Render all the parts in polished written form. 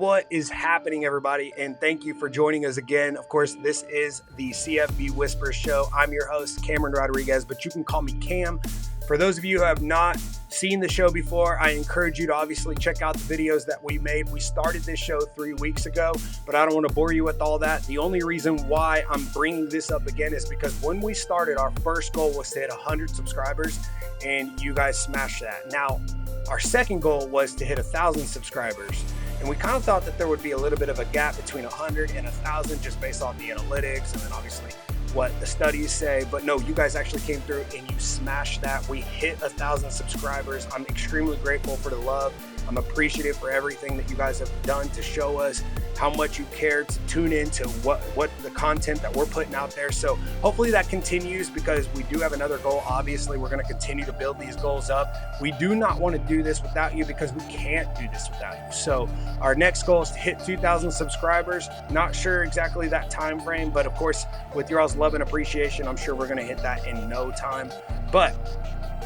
What is happening, everybody? And thank you for joining us again. Of course, this is the CFB Whsipers show. I'm your host, Cameron Rodriguez, but you can call me Cam. For those of you who have not seen the show before, I encourage you to obviously check out the videos that we made. We started this show 3 weeks ago, but I don't want to bore you with all that. The only reason why I'm bringing this up again is because when we started, our first goal was to hit 100 subscribers, and you guys smashed that. Now, our second goal was to hit 1,000 subscribers. And we kind of thought that there would be a little bit of a gap between 100 and 1,000 just based off the analytics and then obviously what the studies say. But no, you guys actually came through and you smashed that. We hit 1,000 subscribers. I'm extremely grateful for the love. I'm appreciative for everything that you guys have done to show us how much you care to tune into what the content that we're putting out there. So hopefully that continues because we do have another goal. Obviously, we're going to continue to build these goals up. We do not want to do this without you because we can't do this without you. So our next goal is to hit 2,000 subscribers. Not sure exactly that time frame, but of course, with your all's love and appreciation, I'm sure we're going to hit that in no time. But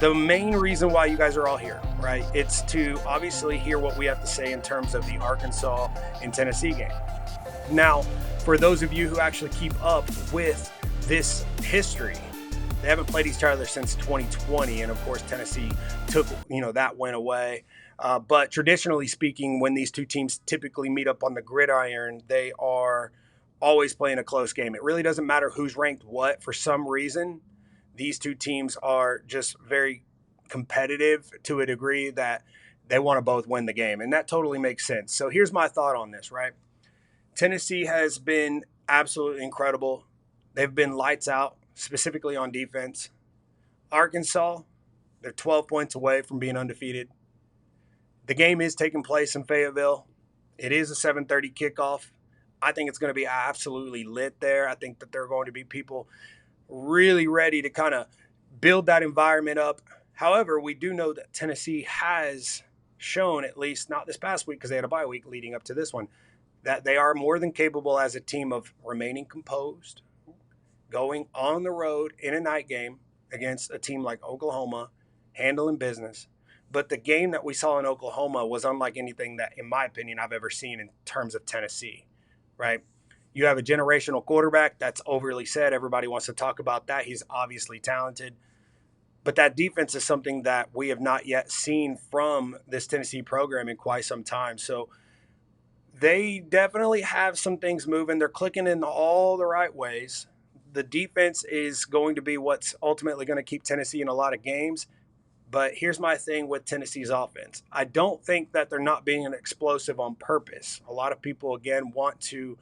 the main reason why you guys are all here, right? It's to obviously hear what we have to say in terms of the Arkansas and Tennessee game. Now, for those of you who actually keep up with this history, they haven't played each other since 2020. And of course, Tennessee took, that win away. But traditionally speaking, when these two teams typically meet up on the gridiron, they are always playing a close game. It really doesn't matter who's ranked what. For some reason, these two teams are just very competitive to a degree that they want to both win the game. And that totally makes sense. So here's my thought on this, right? Tennessee has been absolutely incredible. They've been lights out, specifically on defense. Arkansas, they're 12 points away from being undefeated. The game is taking place in Fayetteville. It is a 7:30 kickoff. I think it's going to be absolutely lit there. I think that there are going to be people really ready to kind of build that environment up. However, we do know that Tennessee has shown, at least not this past week because they had a bye week leading up to this one, that they are more than capable as a team of remaining composed, going on the road in a night game against a team like Oklahoma, handling business. But the game that we saw in Oklahoma was unlike anything that, in my opinion, I've ever seen in terms of Tennessee, right? You have a generational quarterback. That's overly said. Everybody wants to talk about that. He's obviously talented. But that defense is something that we have not yet seen from this Tennessee program in quite some time. So they definitely have some things moving. They're clicking in all the right ways. The defense is going to be what's ultimately going to keep Tennessee in a lot of games. But here's my thing with Tennessee's offense. I don't think that they're not being explosive on purpose. A lot of people, again, want to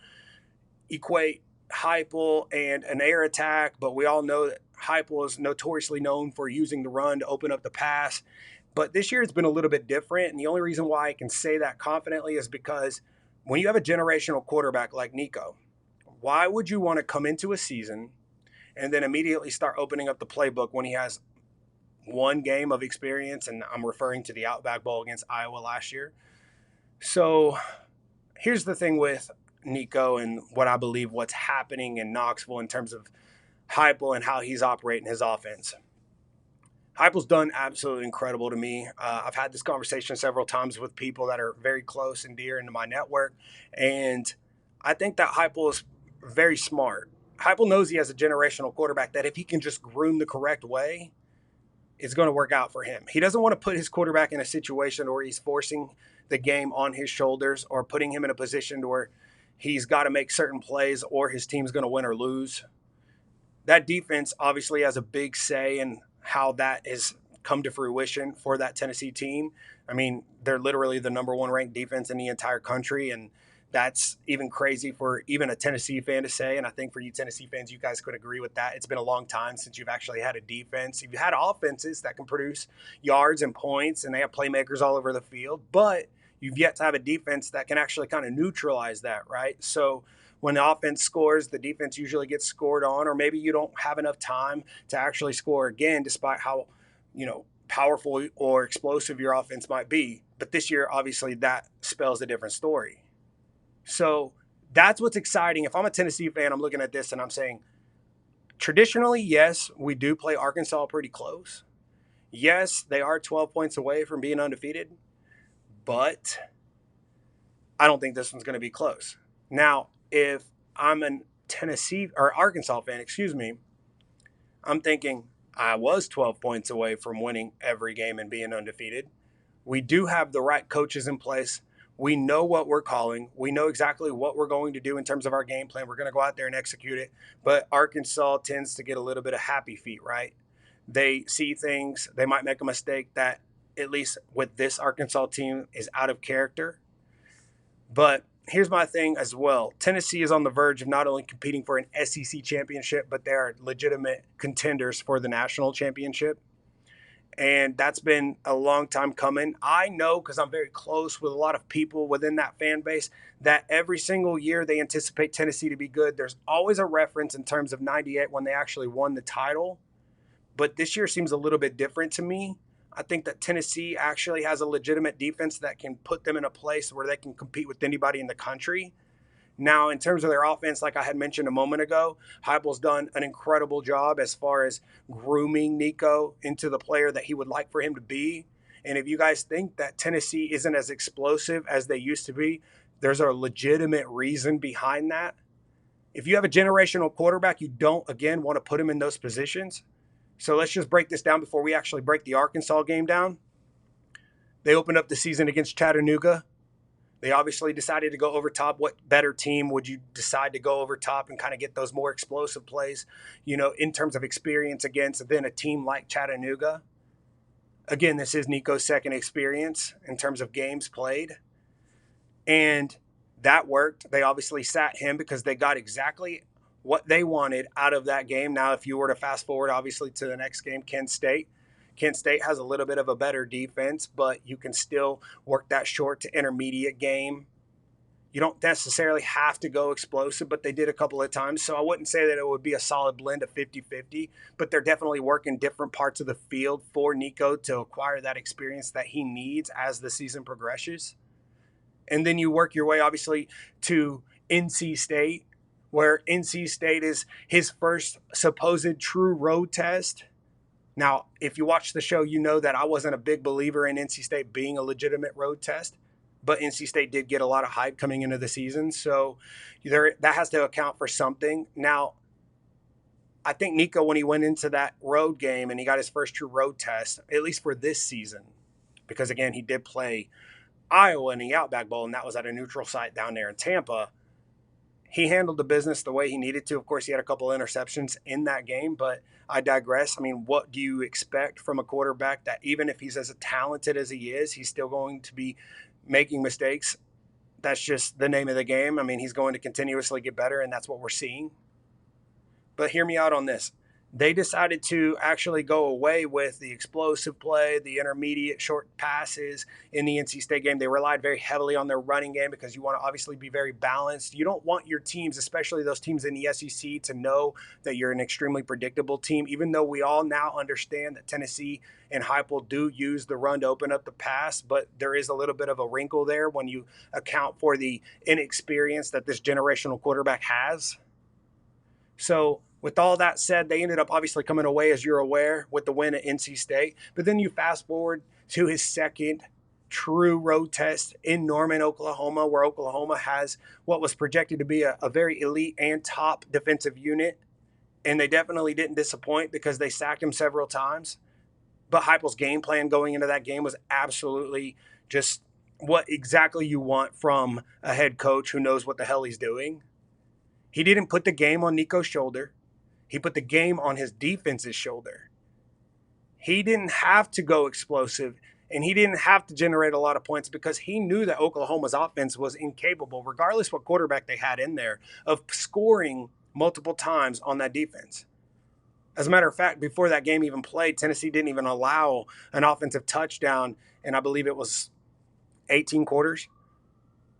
equate Heupel and an air attack, but we all know that Heupel is notoriously known for using the run to open up the pass. But this year it's been a little bit different, and the only reason why I can say that confidently is because when you have a generational quarterback like Nico, why would you want to come into a season and then immediately start opening up the playbook when he has one game of experience? And I'm referring to the Outback Bowl against Iowa last year. So here's the thing with Nico and what I believe what's happening in Knoxville in terms of Heupel and how he's operating his offense. Heupel's done absolutely incredible to me. I've had this conversation several times with people that are very close and dear into my network, and I think that Heupel is very smart. Heupel knows he has a generational quarterback that if he can just groom the correct way, it's going to work out for him. He doesn't want to put his quarterback in a situation where he's forcing the game on his shoulders or putting him in a position where he's got to make certain plays or his team's going to win or lose. That defense obviously has a big say in how that has come to fruition for that Tennessee team. I mean, they're literally the number one ranked defense in the entire country, and that's even crazy for even a Tennessee fan to say. And I think for you Tennessee fans, you guys could agree with that. It's been a long time since you've actually had a defense. You've had offenses that can produce yards and points, and they have playmakers all over the field, but you've yet to have a defense that can actually kind of neutralize that, right? So when the offense scores, the defense usually gets scored on, or maybe you don't have enough time to actually score again, despite how, powerful or explosive your offense might be. But this year, obviously, that spells a different story. So that's what's exciting. If I'm a Tennessee fan, I'm looking at this and I'm saying, traditionally, yes, we do play Arkansas pretty close. Yes, they are 12 points away from being undefeated, but I don't think this one's going to be close. Now, if I'm a Tennessee or Arkansas fan, excuse me, I'm thinking I was 12 points away from winning every game and being undefeated. We do have the right coaches in place. We know what we're calling. We know exactly what we're going to do in terms of our game plan. We're going to go out there and execute it. But Arkansas tends to get a little bit of happy feet, right? They see things, they might make a mistake that, at least with this Arkansas team, is out of character. But here's my thing as well. Tennessee is on the verge of not only competing for an SEC championship, but they are legitimate contenders for the national championship. And that's been a long time coming. I know, because I'm very close with a lot of people within that fan base, that every single year they anticipate Tennessee to be good. There's always a reference in terms of 98 when they actually won the title. But this year seems a little bit different to me. I think that Tennessee actually has a legitimate defense that can put them in a place where they can compete with anybody in the country. Now, in terms of their offense, like I had mentioned a moment ago, Heupel's done an incredible job as far as grooming Nico into the player that he would like for him to be. And if you guys think that Tennessee isn't as explosive as they used to be, there's a legitimate reason behind that. If you have a generational quarterback, you don't, again, want to put him in those positions. So let's just break this down before we actually break the Arkansas game down. They opened up the season against Chattanooga. They obviously decided to go over top. What better team would you decide to go over top and kind of get those more explosive plays, in terms of experience against than a team like Chattanooga? Again, this is Nico's second experience in terms of games played. And that worked. They obviously sat him because they got exactly what they wanted out of that game. Now, if you were to fast forward, obviously, to the next game, Kent State has a little bit of a better defense, but you can still work that short to intermediate game. You don't necessarily have to go explosive, but they did a couple of times. So I wouldn't say that it would be a solid blend of 50-50, but they're definitely working different parts of the field for Nico to acquire that experience that he needs as the season progresses. And then you work your way, obviously, to NC State, where NC State is his first supposed true road test. Now, if you watch the show, you know that I wasn't a big believer in NC State being a legitimate road test, but NC State did get a lot of hype coming into the season. So that has to account for something. Now, I think Nico, when he went into that road game and he got his first true road test, at least for this season, because, again, he did play Iowa in the Outback Bowl, and that was at a neutral site down there in Tampa. He handled the business the way he needed to. Of course, he had a couple of interceptions in that game, but I digress. I mean, what do you expect from a quarterback that even if he's as talented as he is, he's still going to be making mistakes? That's just the name of the game. I mean, he's going to continuously get better, and that's what we're seeing. But hear me out on this. They decided to actually go away with the explosive play, the intermediate short passes in the NC State game. They relied very heavily on their running game because you want to obviously be very balanced. You don't want your teams, especially those teams in the SEC, to know that you're an extremely predictable team, even though we all now understand that Tennessee and Heupel do use the run to open up the pass, but there is a little bit of a wrinkle there when you account for the inexperience that this generational quarterback has. So with all that said, they ended up obviously coming away, as you're aware, with the win at NC State. But then you fast forward to his second true road test in Norman, Oklahoma, where Oklahoma has what was projected to be a very elite and top defensive unit. And they definitely didn't disappoint because they sacked him several times. But Heupel's game plan going into that game was absolutely just what exactly you want from a head coach who knows what the hell he's doing. He didn't put the game on Nico's shoulder. He put the game on his defense's shoulder. He didn't have to go explosive, and he didn't have to generate a lot of points because he knew that Oklahoma's offense was incapable, regardless what quarterback they had in there, of scoring multiple times on that defense. As a matter of fact, before that game even played, Tennessee didn't even allow an offensive touchdown, and I believe it was 18 quarters,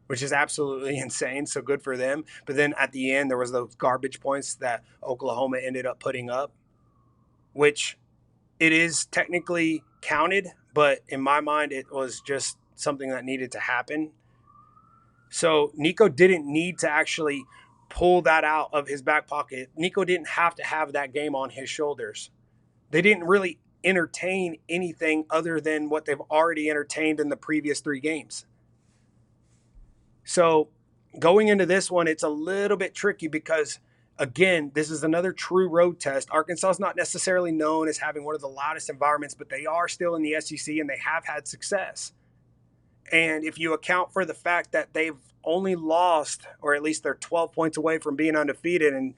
which is absolutely insane. So good for them. But then at the end, there was those garbage points that Oklahoma ended up putting up, which it is technically counted, but in my mind, it was just something that needed to happen. So Nico didn't need to actually pull that out of his back pocket. Nico didn't have to have that game on his shoulders. They didn't really entertain anything other than what they've already entertained in the previous 3 games. So going into this one, it's a little bit tricky because, again, this is another true road test. Arkansas is not necessarily known as having one of the loudest environments, but they are still in the SEC and they have had success. And if you account for the fact that they've only lost, or at least they're 12 points away from being undefeated, and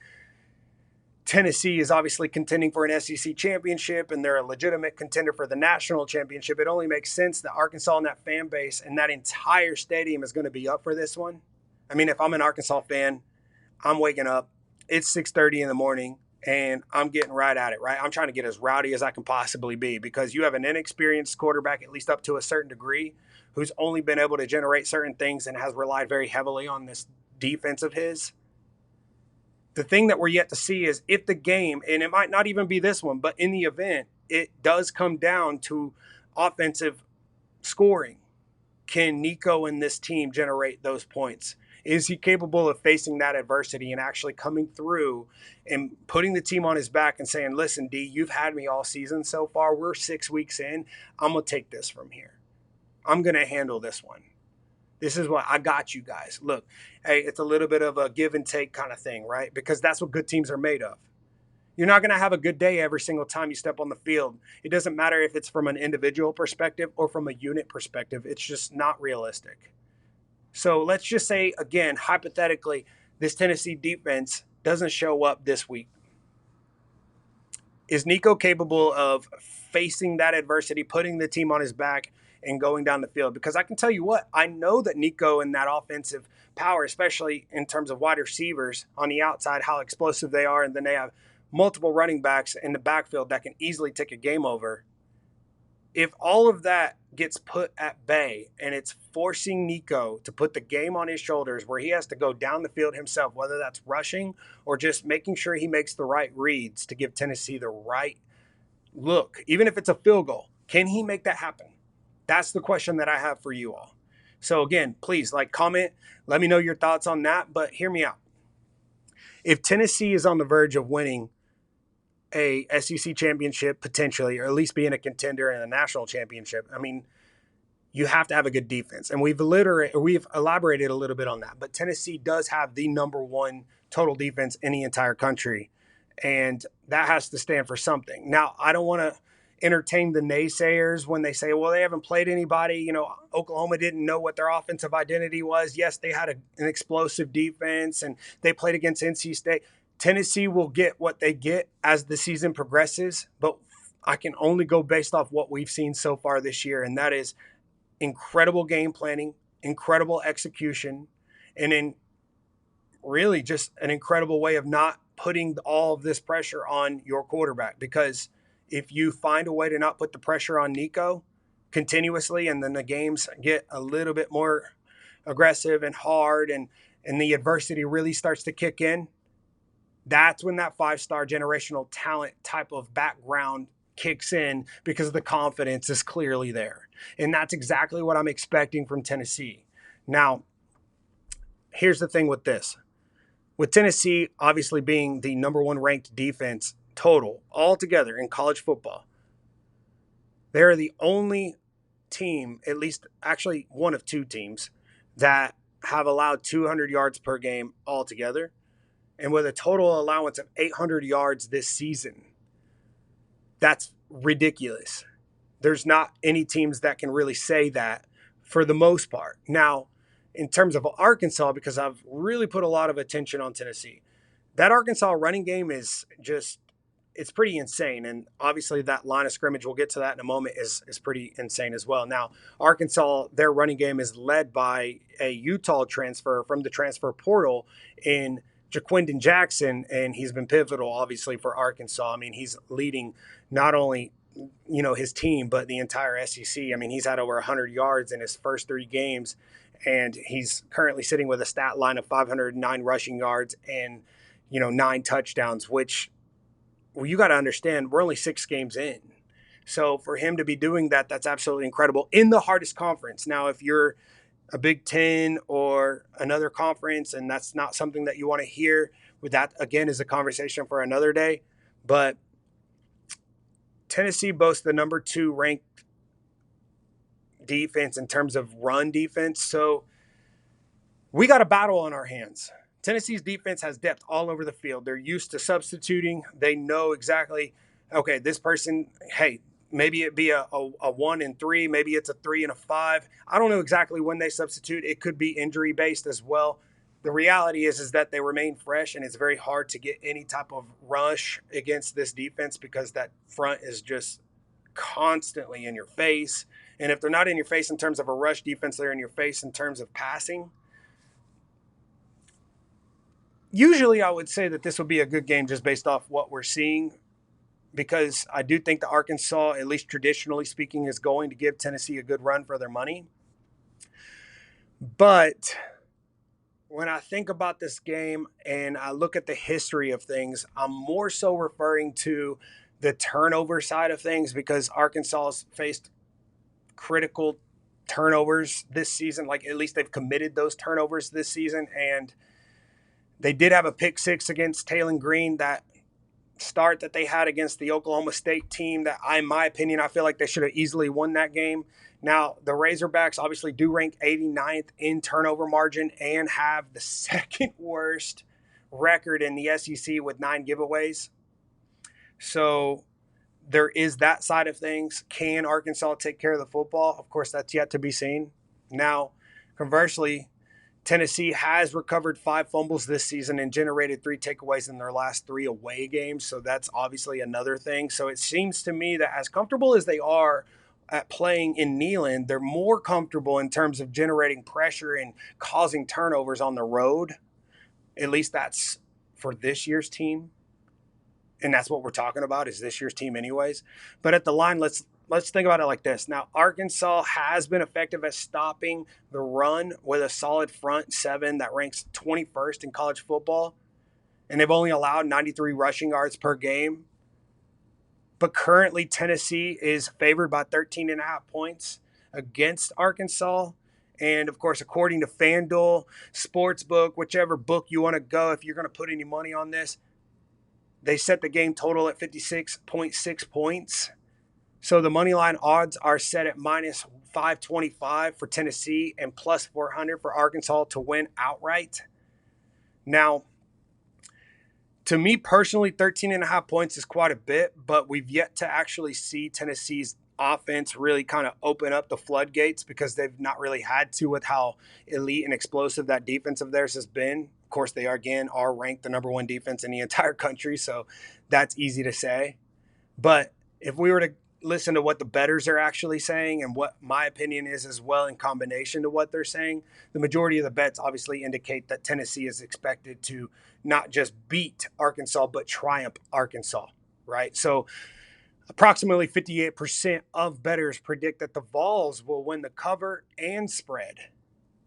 Tennessee is obviously contending for an SEC championship and they're a legitimate contender for the national championship, it only makes sense that Arkansas and that fan base and that entire stadium is going to be up for this one. I mean, if I'm an Arkansas fan, I'm waking up, it's 6:30 in the morning, and I'm getting right at it, right? I'm trying to get as rowdy as I can possibly be because you have an inexperienced quarterback, at least up to a certain degree, who's only been able to generate certain things and has relied very heavily on this defense of his. The thing that we're yet to see is if the game, and it might not even be this one, but in the event, it does come down to offensive scoring. Can Nico and this team generate those points? Is he capable of facing that adversity and actually coming through and putting the team on his back and saying, listen, D, you've had me all season so far. We're 6 weeks in. I'm going to take this from here. I'm going to handle this one. This is what I got you guys. Look, hey, it's a little bit of a give and take kind of thing, right? Because that's what good teams are made of. You're not going to have a good day every single time you step on the field. It doesn't matter if it's from an individual perspective or from a unit perspective. It's just not realistic. So let's just say, again, hypothetically, this Tennessee defense doesn't show up this week. Is Nico capable of facing that adversity, putting the team on his back, and going down the field? Because I can tell you what, I know that Nico and that offensive power, especially in terms of wide receivers on the outside, how explosive they are, and then they have multiple running backs in the backfield that can easily take a game over. If all of that gets put at bay and it's forcing Nico to put the game on his shoulders where he has to go down the field himself, whether that's rushing or just making sure he makes the right reads to give Tennessee the right look, even if it's a field goal, can he make that happen? That's the question that I have for you all. So again, please comment, let me know your thoughts on that, but hear me out. If Tennessee is on the verge of winning a SEC championship potentially, or at least being a contender in a national championship, I mean, you have to have a good defense. And we've elaborated a little bit on that. But Tennessee does have the number one total defense in the entire country. And that has to stand for something. Now, I don't want to entertain the naysayers when they say, well, they haven't played anybody. You know, Oklahoma didn't know what their offensive identity was. Yes, they had an explosive defense and they played against NC State. Tennessee will get what they get as the season progresses, but I can only go based off what we've seen so far this year, and that is incredible game planning, incredible execution, and then really just an incredible way of not putting all of this pressure on your quarterback. Because if you find a way to not put the pressure on Nico continuously, and then the games get a little bit more aggressive and hard, and the adversity really starts to kick in, that's when that 5-star generational talent type of background kicks in, because the confidence is clearly there. And that's exactly what I'm expecting from Tennessee. Now, here's the thing with this. With Tennessee obviously being the number one ranked defense total altogether in college football, they're the only team, at least actually one of two teams, that have allowed 200 yards per game altogether. And with a total allowance of 800 yards this season, that's ridiculous. There's not any teams that can really say that for the most part. Now, in terms of Arkansas, because I've really put a lot of attention on Tennessee, that Arkansas running game is just, it's pretty insane. And obviously that line of scrimmage, we'll get to that in a moment, is pretty insane as well. Now, Arkansas, their running game is led by a Utah transfer from the transfer portal in Jaquindon Jackson, and he's been pivotal, obviously, for Arkansas. I mean, he's leading not only, his team, but the entire SEC. I mean, he's had over 100 yards in his first 3 games, and he's currently sitting with a stat line of 509 rushing yards and, 9 touchdowns, which, well, you got to understand, we're only 6 games in. So for him to be doing that, that's absolutely incredible in the hardest conference. Now, if you're a Big Ten or another conference, and that's not something that you want to hear, with that, again, is a conversation for another day. But Tennessee boasts the number 2 ranked defense in terms of run defense. So we got a battle on our hands. Tennessee's defense has depth all over the field. They're used to substituting. They know exactly, okay, this person, hey, maybe it be a 1 and 3, maybe it's a 3 and a 5. I don't know exactly when they substitute. It could be injury based as well. The reality is that they remain fresh, and it's very hard to get any type of rush against this defense because that front is just constantly in your face. And if they're not in your face in terms of a rush defense, they're in your face in terms of passing. Usually I would say that this would be a good game just based off what we're seeing, because I do think that Arkansas, at least traditionally speaking, is going to give Tennessee a good run for their money. But when I think about this game and I look at the history of things, I'm more so referring to the turnover side of things, because Arkansas has faced critical turnovers this season. Like, at least they've committed those turnovers this season. And they did have a pick six against Taylor Green. That start that they had against the Oklahoma State team, that, in my opinion, I feel like they should have easily won that game. Now, the Razorbacks obviously do rank 89th in turnover margin and have the second worst record in the SEC with 9 giveaways. So there is that side of things. Can Arkansas take care of the football? Of course, that's yet to be seen. Now, conversely, Tennessee has recovered 5 fumbles this season and generated 3 takeaways in their last 3 away games. So that's obviously another thing. So it seems to me that as comfortable as they are at playing in Neyland, they're more comfortable in terms of generating pressure and causing turnovers on the road. At least that's for this year's team. And that's what we're talking about, is this year's team anyways. But at the line, let's think about it like this. Now, Arkansas has been effective at stopping the run with a solid front 7 that ranks 21st in college football. And they've only allowed 93 rushing yards per game. But currently, Tennessee is favored by 13.5 points against Arkansas. And, of course, according to FanDuel, Sportsbook, whichever book you want to go, if you're going to put any money on this, they set the game total at 56.6 points. So the money line odds are set at minus 525 for Tennessee and plus 400 for Arkansas to win outright. Now, to me personally, 13.5 points is quite a bit, but we've yet to actually see Tennessee's offense really kind of open up the floodgates, because they've not really had to with how elite and explosive that defense of theirs has been. Of course, they are ranked the number 1 defense in the entire country, so that's easy to say. But if we were to listen to what the bettors are actually saying and what my opinion is as well in combination to what they're saying, the majority of the bets obviously indicate that Tennessee is expected to not just beat Arkansas, but triumph Arkansas, right? So approximately 58% of bettors predict that the Vols will win the cover and spread.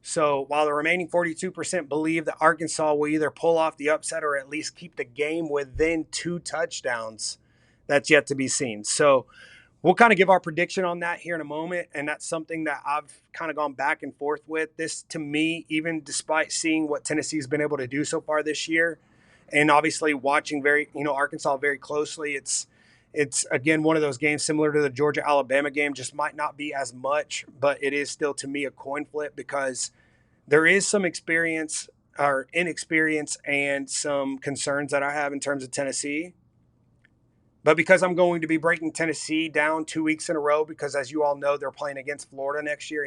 So while the remaining 42% believe that Arkansas will either pull off the upset or at least keep the game within 2 touchdowns, that's yet to be seen. So we'll kind of give our prediction on that here in a moment, and that's something that I've kind of gone back and forth with. This, to me, even despite seeing what Tennessee's been able to do so far this year, and obviously watching Arkansas very closely, it's again one of those games similar to the Georgia-Alabama game, just might not be as much, but it is still to me a coin flip, because there is some experience or inexperience and some concerns that I have in terms of Tennessee. But because I'm going to be breaking Tennessee down 2 weeks in a row, because as you all know, they're playing against Florida next week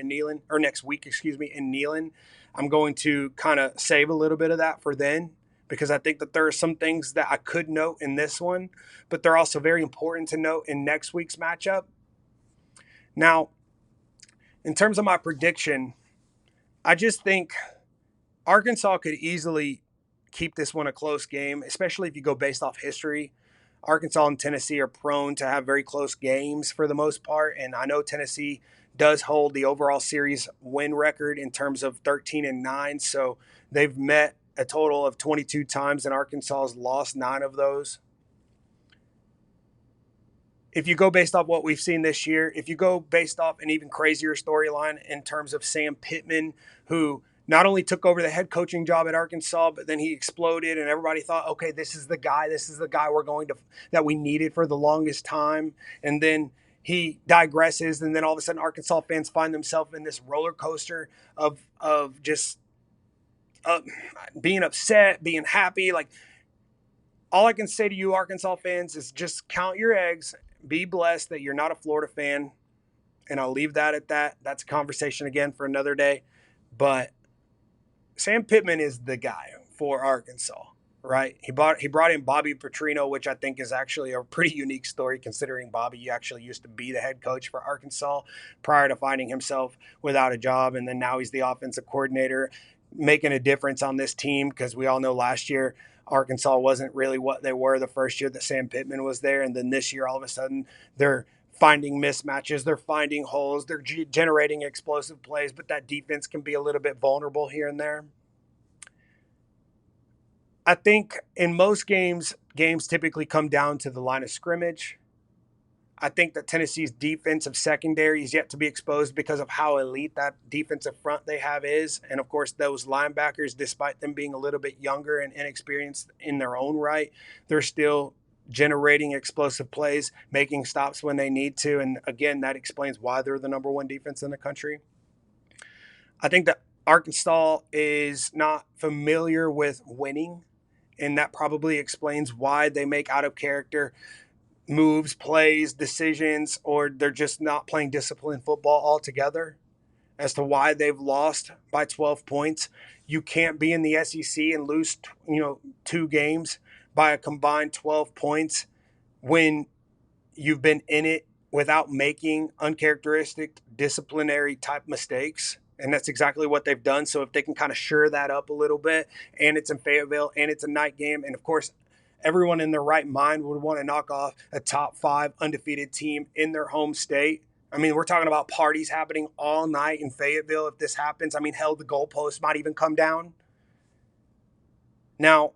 in Neyland, I'm going to kind of save a little bit of that for then, because I think that there are some things that I could note in this one, but they're also very important to note in next week's matchup. Now, in terms of my prediction, I just think Arkansas could easily keep this one a close game, especially if you go based off history. Arkansas and Tennessee are prone to have very close games for the most part, and I know Tennessee does hold the overall series win record in terms of 13-9, so they've met a total of 22 times, and Arkansas has lost 9 of those. If you go based off what we've seen this year, if you go based off an even crazier storyline in terms of Sam Pittman, who not only took over the head coaching job at Arkansas, but then he exploded and everybody thought, okay, this is the guy that we needed for the longest time. And then he digresses, and then all of a sudden Arkansas fans find themselves in this roller coaster of just being upset, being happy. Like, all I can say to you Arkansas fans is just count your eggs, be blessed that you're not a Florida fan, and I'll leave that at that. That's a conversation again for another day. But Sam Pittman is the guy for Arkansas, right? He brought in Bobby Petrino, which I think is actually a pretty unique story considering Bobby actually used to be the head coach for Arkansas prior to finding himself without a job, and then now he's the offensive coordinator, making a difference on this team because we all know last year Arkansas wasn't really what they were the first year that Sam Pittman was there, and then this year all of a sudden they're finding mismatches, they're finding holes, they're generating explosive plays, but that defense can be a little bit vulnerable here and there. I think in most games typically come down to the line of scrimmage. I think that Tennessee's defensive secondary is yet to be exposed because of how elite that defensive front they have is. And of course, those linebackers, despite them being a little bit younger and inexperienced in their own right, they're still generating explosive plays, making stops when they need to. And again, that explains why they're the number one defense in the country. I think that Arkansas is not familiar with winning, and that probably explains why they make out of character moves, plays, decisions, or they're just not playing disciplined football altogether as to why they've lost by 12 points. You can't be in the SEC and lose, 2 games by a combined 12 points when you've been in it without making uncharacteristic disciplinary type mistakes. And that's exactly what they've done. So if they can kind of shore that up a little bit, and it's in Fayetteville and it's a night game, and of course, everyone in their right mind would want to knock off a top 5 undefeated team in their home state. I mean, we're talking about parties happening all night in Fayetteville if this happens. I mean, hell, the goalposts might even come down. Now,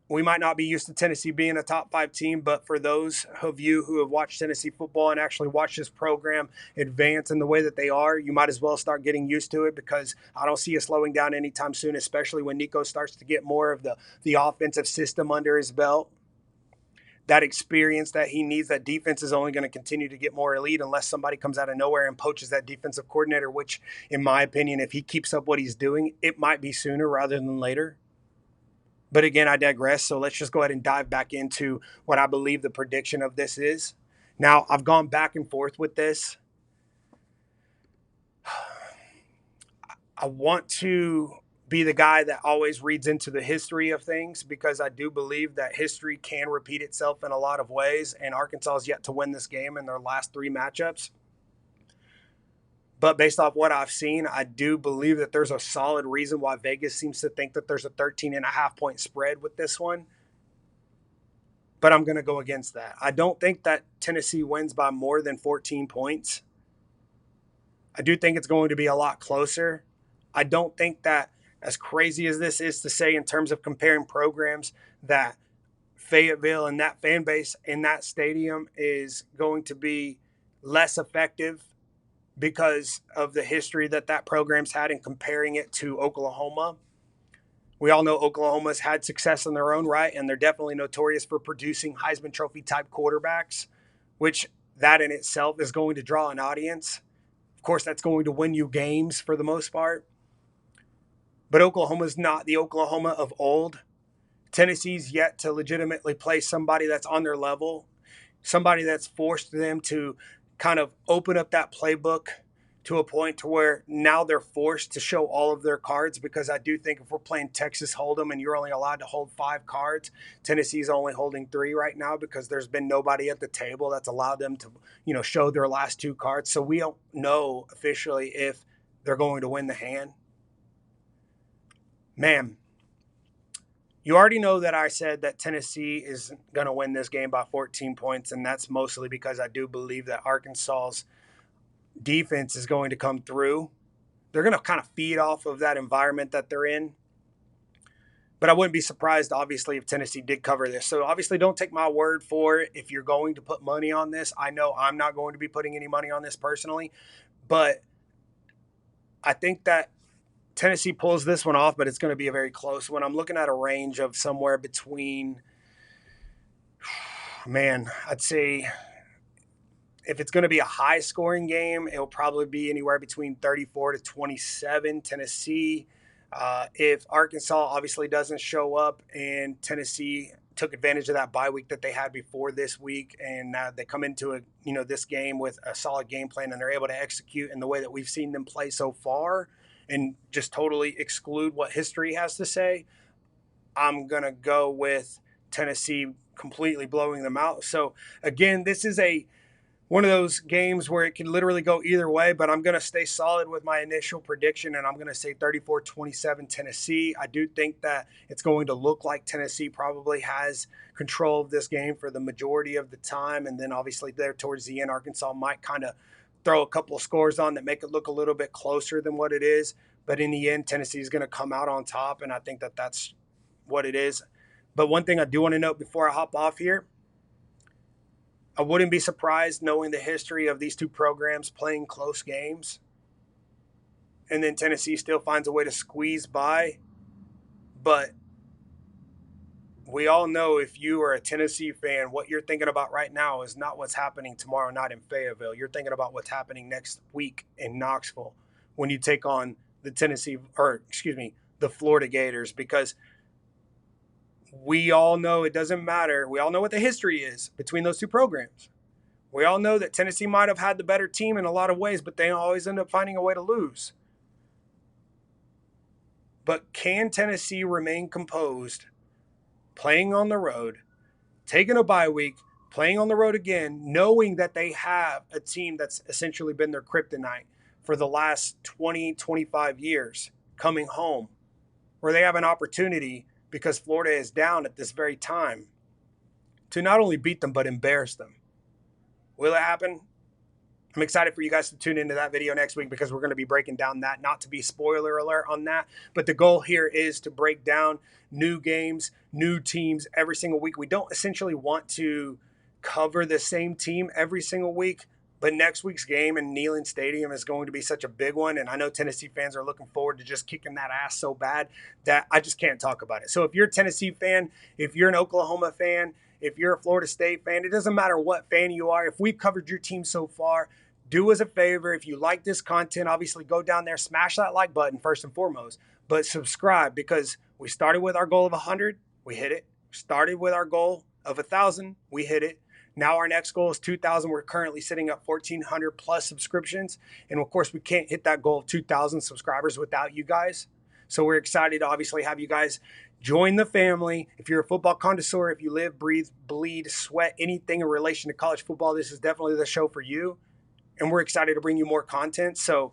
we might not be used to Tennessee being a top 5 team, but for those of you who have watched Tennessee football and actually watched this program advance in the way that they are, you might as well start getting used to it, because I don't see it slowing down anytime soon, especially when Nico starts to get more of the offensive system under his belt. That experience that he needs, that defense is only going to continue to get more elite unless somebody comes out of nowhere and poaches that defensive coordinator, which, in my opinion, if he keeps up what he's doing, it might be sooner rather than later. But again, I digress. So let's just go ahead and dive back into what I believe the prediction of this is. Now, I've gone back and forth with this. I want to be the guy that always reads into the history of things, because I do believe that history can repeat itself in a lot of ways, and Arkansas has yet to win this game in their last 3 matchups. But based off what I've seen, I do believe that there's a solid reason why Vegas seems to think that there's a 13.5-point spread with this one. But I'm going to go against that. I don't think that Tennessee wins by more than 14 points. I do think it's going to be a lot closer. I don't think that, as crazy as this is to say in terms of comparing programs, that Fayetteville and that fan base in that stadium is going to be less effective because of the history that program's had, and comparing it to Oklahoma. We all know Oklahoma's had success in their own right, and they're definitely notorious for producing Heisman Trophy type quarterbacks, which that in itself is going to draw an audience. Of course, that's going to win you games for the most part. But Oklahoma's not the Oklahoma of old. Tennessee's yet to legitimately play somebody that's on their level, somebody that's forced them to kind of open up that playbook to a point to where now they're forced to show all of their cards, because I do think if we're playing Texas Hold'em and you're only allowed to hold 5 cards, Tennessee's only holding 3 right now because there's been nobody at the table that's allowed them to, show their last 2 cards. So we don't know officially if they're going to win the hand. Man, you already know that I said that Tennessee is going to win this game by 14 points, and that's mostly because I do believe that Arkansas's defense is going to come through. They're going to kind of feed off of that environment that they're in. But I wouldn't be surprised, obviously, if Tennessee did cover this. So obviously don't take my word for it if you're going to put money on this. I know I'm not going to be putting any money on this personally, but I think that Tennessee pulls this one off, but it's going to be a very close one. I'm looking at a range of somewhere between, I'd say if it's going to be a high-scoring game, it'll probably be anywhere between 34 to 27 Tennessee. If Arkansas obviously doesn't show up and Tennessee took advantage of that bye week that they had before this week, and they come into this game with a solid game plan and they're able to execute in the way that we've seen them play so far, and just totally exclude what history has to say, I'm gonna go with Tennessee completely blowing them out. So again, this is one of those games where it can literally go either way, but I'm going to stay solid with my initial prediction, and I'm going to say 34-27 Tennessee. I do think that it's going to look like Tennessee probably has control of this game for the majority of the time, and then obviously there towards the end, Arkansas might kind of throw a couple of scores on that make it look a little bit closer than what it is. But in the end, Tennessee is going to come out on top, and I think that that's what it is. But one thing I do want to note before I hop off here, I wouldn't be surprised, knowing the history of these two programs playing close games, and then Tennessee still finds a way to squeeze by. But we all know, if you are a Tennessee fan, what you're thinking about right now is not what's happening tomorrow night in Fayetteville. You're thinking about what's happening next week in Knoxville when you take on the Florida Gators, because we all know it doesn't matter. We all know what the history is between those two programs. We all know that Tennessee might have had the better team in a lot of ways, but they always end up finding a way to lose. But can Tennessee remain composed, playing on the road, taking a bye week, playing on the road again, knowing that they have a team that's essentially been their kryptonite for the last 20, 25 years coming home, where they have an opportunity, because Florida is down at this very time, to not only beat them, but embarrass them? Will it happen? I'm excited for you guys to tune into that video next week, because we're going to be breaking down that. Not to be spoiler alert on that, but the goal here is to break down new games, new teams every single week. We don't essentially want to cover the same team every single week, but next week's game in Neyland Stadium is going to be such a big one, and I know Tennessee fans are looking forward to just kicking that ass so bad that I just can't talk about it. So if you're a Tennessee fan, if you're an Oklahoma fan, if you're a Florida State fan, it doesn't matter what fan you are. If we've covered your team so far, do us a favor. If you like this content, obviously go down there, smash that like button first and foremost, but subscribe, because we started with our goal of 100, we hit it. Started with our goal of 1,000, we hit it. Now our next goal is 2,000. We're currently sitting at 1,400 plus subscriptions. And of course, we can't hit that goal of 2,000 subscribers without you guys. So we're excited to obviously have you guys join the family. If you're a football connoisseur, if you live, breathe, bleed, sweat anything in relation to college football, this is definitely the show for you. And we're excited to bring you more content. So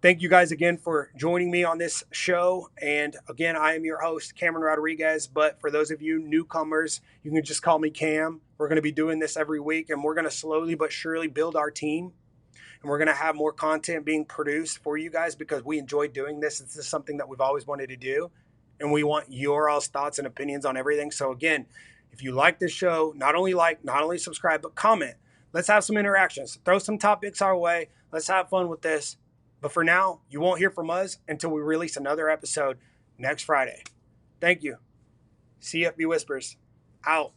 thank you guys again for joining me on this show. And again, I am your host, Cameron Rodriguez. But for those of you newcomers, you can just call me Cam. We're going to be doing this every week, and we're going to slowly but surely build our team. And we're going to have more content being produced for you guys, because we enjoy doing this. This is something that we've always wanted to do. And we want your all's thoughts and opinions on everything. So again, if you like this show, not only subscribe, but comment. Let's have some interactions. Throw some topics our way. Let's have fun with this. But for now, you won't hear from us until we release another episode next Friday. Thank you. CFB Whispers, out.